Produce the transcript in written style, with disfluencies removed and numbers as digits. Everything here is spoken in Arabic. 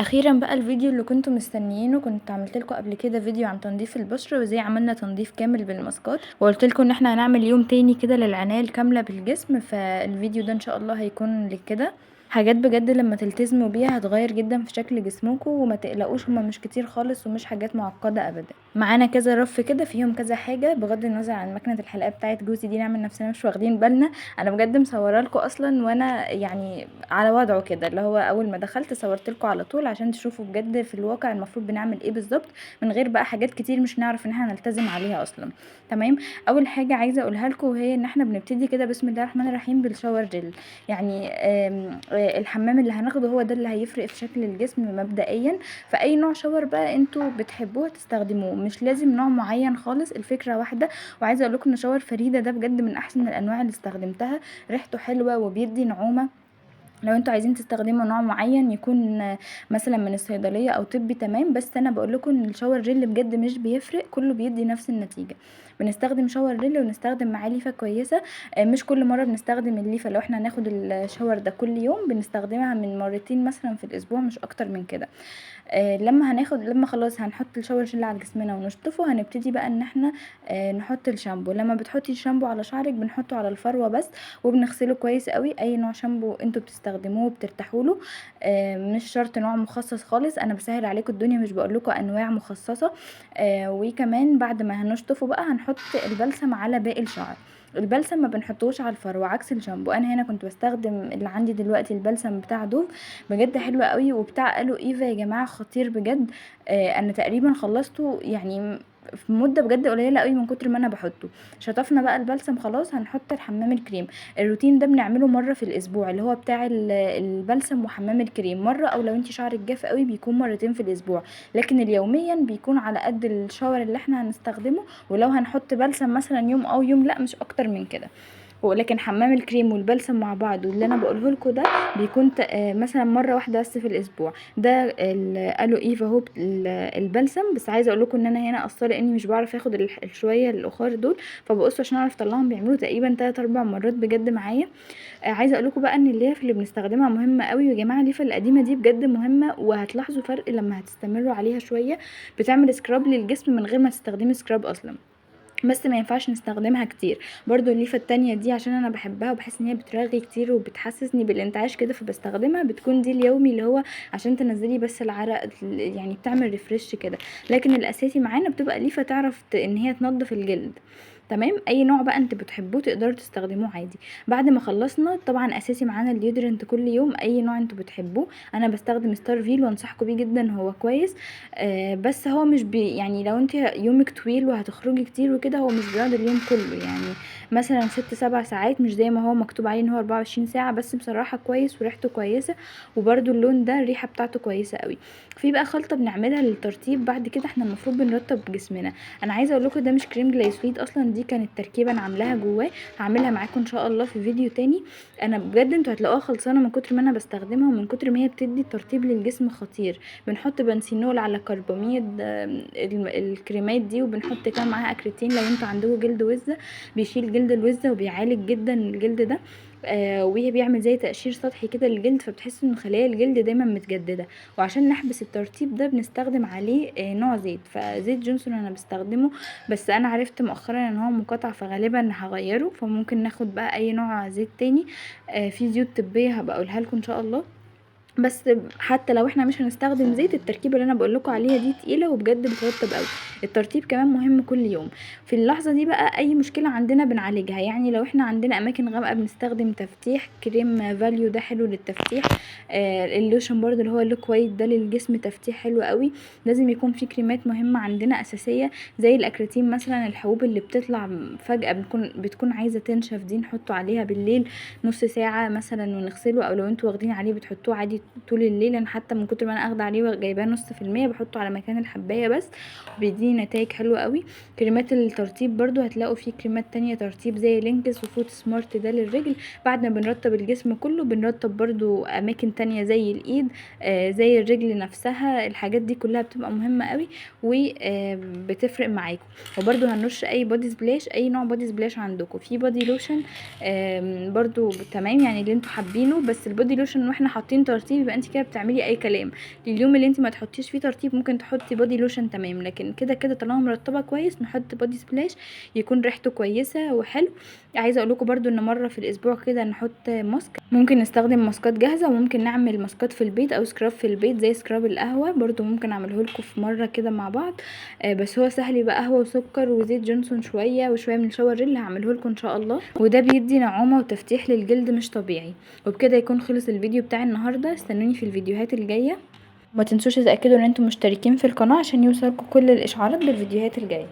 اخيرا بقى الفيديو اللي كنتوا مستنيينه. كنت عملت لكم قبل كده فيديو عن تنظيف البشره وازاي عملنا تنظيف كامل بالماسكات، وقلت لكم ان احنا هنعمل يوم تاني كده للعنايه الكامله بالجسم. فالفيديو ده ان شاء الله هيكون لكده حاجات بجد لما تلتزموا بيها هتغير جدا في شكل جسمكم، وما تقلقوش هما مش كتير خالص ومش حاجات معقده ابدا. معانا كذا رف كده فيهم كذا حاجه، بغض النظر عن مكنه الحلاقه بتاعت جوزي دي نعمل نفسنا مش واخدين بالنا. انا بجد مصوره لكم اصلا وانا يعني على وضعه كده، اللي هو اول ما دخلت صورت لكم على طول عشان تشوفوا بجد في الواقع المفروض بنعمل ايه بالظبط، من غير بقى حاجات كتير مش نعرف ان احنا نلتزم عليها اصلا. تمام. اول حاجه عايزه اقولها لكم وهي ان احنا بنبتدي كده بسم الله الرحمن الرحيم بالشاور جل. يعني الحمام اللي هناخده هو ده اللي هيفرق في شكل الجسم مبدئيا. فاي نوع شاور بقى انتوا بتحبوه تستخدموه، مش لازم نوع معين خالص، الفكره واحده. وعايزه اقول لكم ان شاور فريده ده بجد من احسن الانواع اللي استخدمتها، ريحته حلوه وبيدي نعومه. لو انتوا عايزين تستخدموا نوع معين يكون مثلا من الصيدليه او طبي تمام، بس انا بقول لكم ان الشاور جل بجد مش بيفرق، كله بيدي نفس النتيجه. بنستخدم شاور جل ونستخدم معاه ليفه كويسه. مش كل مره بنستخدم الليفه، لو احنا هناخد الشاور ده كل يوم بنستخدمها من مرتين مثلا في الاسبوع، مش اكتر من كده. لما خلاص هنحط الشاور جل على جسمنا ونشطفه، هنبتدي بقى ان احنا نحط الشامبو. لما بتحطي الشامبو على شعرك بنحطه على الفروه بس، وبنغسله كويس قوي. اي نوع شامبو انتوا بتستخدموه بترتاحوا له، مش شرط نوع مخصص خالص، انا بسهل عليكم الدنيا مش بقول لكم انواع مخصصه. وكمان بعد ما هنشطفه بقى هنحط البلسم على باقي الشعر. البلسم ما بنحطوش على الفروه عكس الشامبو. انا هنا كنت بستخدم اللي عندي دلوقتي البلسم بتاع دوف، بجد حلوة قوي، وبتاع الو ايفا يا جماعة خطير بجد. انا تقريبا خلصته يعني في مدة بجد قليلة قوي من كتر ما انا بحطه. شطفنا بقى البلسم خلاص، هنحط الحمام الكريم. الروتين ده بنعمله مرة في الاسبوع، اللي هو بتاع البلسم وحمام الكريم مرة، او لو انتي شعرك جاف قوي بيكون مرتين في الاسبوع. لكن اليوميا بيكون على قد الشاور اللي احنا هنستخدمه، ولو هنحط بلسم مثلا يوم او يوم لا مش اكتر من كده. ولكن حمام الكريم والبلسم مع بعض واللي انا بقوله لكم ده بيكون مثلا مره واحده بس في الاسبوع. ده الو ايفا هوب البلسم. بس عايزه اقول لكم ان انا هنا قصاره اني مش بعرف اخد الشويه الاخر دول، فبقص عشان اعرف اطلعهم. بيعملوا تقريبا 3 4 مرات بجد معايا. عايزه اقول لكم بقى ان الليف اللي بنستخدمها مهمه قوي يا جماعه. الليفه القديمه دي بجد مهمه، وهتلاحظوا فرق لما هتستمروا عليها شويه. بتعمل سكراب للجسم من غير ما تستخدمي سكراب اصلا، بس ما ينفعش نستخدمها كتير. برضو الليفه التانية دي عشان انا بحبها وبحس ان هي بترغي كتير وبتحسسني بالانتعاش كده فبستخدمها، بتكون دي اليومي اللي هو عشان تنزلي بس العرق، يعني بتعمل ريفرش كده. لكن الاساسي معانا بتبقى ليفه تعرف ان هي تنظف الجلد. تمام. اي نوع بقى انت بتحبوه تقدروا تستخدموه عادي. بعد ما خلصنا طبعا اساسي معانا الديودرنت كل يوم، اي نوع انتوا بتحبوه. انا بستخدم ستار فيل وانصحكم بيه جدا، هو كويس. بس هو مش يعني لو انت يومك طويل وهتخرجي كتير وكده هو مش بيقعد اليوم كله، يعني مثلا 6 7 ساعات، مش زي ما هو مكتوب عليه ان هو 24 ساعة. بس بصراحة كويس وريحته كويسة، وبرده اللون ده الريحة بتاعته كويسة قوي. في بقى خلطة بنعملها للترطيب بعد كده، احنا المفروض بنرطب جسمنا. انا عايزة اقول لكم ده مش كريم جلايسوليد اصلا، دي كانت تركيبة انا عاملاها جواه، هعملها معاكم ان شاء الله في فيديو تاني. انا بجد انتوا هتلاقوها خلصانة من كتر ما انا بستخدمها ومن كتر ما هي بتدي ترطيب للجسم خطير. بنحط بنسينول على كرباميد، الكريمات دي، وبنحط كمان معاها اكريتين لو انتوا عندكم جلد وزه، بيشيل جلد الوزه وبيعالج جدا الجلد ده. وبيعمل زي تقشير سطحي كده للجلد، فبتحس ان خلايا الجلد دايما متجدده. وعشان نحبس الترطيب ده بنستخدم عليه نوع زيت، فزيت جونسون انا بستخدمه. بس انا عرفت مؤخرا ان هو مقاطع فغالبا هغيره، فممكن ناخد بقى اي نوع زيت تاني. في زيوت طبيه هبقى اقولها لكم ان شاء الله. بس حتى لو احنا مش هنستخدم زيت، التركيبه اللي انا بقول لكم عليها دي تقيله وبجد بترطب قوي. الترطيب كمان مهم كل يوم. في اللحظه دي بقى اي مشكله عندنا بنعالجها، يعني لو احنا عندنا اماكن غامقه بنستخدم تفتيح كريم فاليو، ده حلو للتفتيح. اللوشن برضو اللي هو الليكويد ده للجسم تفتيح حلو قوي. لازم يكون في كريمات مهمه عندنا اساسيه زي الاكريتين مثلا، الحبوب اللي بتطلع فجاه بتكون عايزه تنشف، دي نحطه عليها بالليل نص ساعه مثلا ونغسله. او لو انتوا واخدين عليه بتحطوه عادي طول الليل. انا حتى من كتر ما انا اخده عليه وجايباه نص في المية بحطه على مكان الحبايه بس، بيديني نتائج حلوه قوي. كريمات الترطيب برضو هتلاقوا فيه كريمات تانية ترطيب زي لينكس وفوت سمارت ده للرجل. بعد ما بنرطب الجسم كله بنرطب برضو اماكن تانية زي الايد، زي الرجل نفسها. الحاجات دي كلها بتبقى مهمه قوي وبتفرق معاكم. وبرضو هنرش اي بودي سبلاش، اي نوع بودي سبلاش عندكم. في بودي لوشن برضو تمام يعني اللي انتوا حابينه، بس البودي لوشن واحنا حاطين ترطيب ترطيب يبقى انت كده بتعملي اي كلام. اليوم اللي انت ما تحطيش فيه ترطيب ممكن تحطي بودي لوشن تمام، لكن كده كده طالما مرطبه كويس نحط بودي سبلاش يكون ريحته كويسه وحلو. عايزه اقول لكم برده ان مره في الاسبوع كده نحط ماسك. ممكن نستخدم ماسكات جاهزه وممكن نعمل ماسكات في البيت او سكراب في البيت زي سكراب القهوه، برده ممكن اعمله لكم في مره كده مع بعض. بس هو سهل، يبقى قهوه وسكر وزيت جونسون شويه وشويه من الشاور جل، هعمله لكم ان شاء الله، وده بيدي نعومه وتفتيح للجلد مش طبيعي. وبكده يكون خلص الفيديو بتاع النهارده، استنوني في الفيديوهات الجايه، ما تنسوش تتاكدوا ان انتم مشتركين في القناه عشان يوصلكم كل الاشعارات بالفيديوهات الجايه.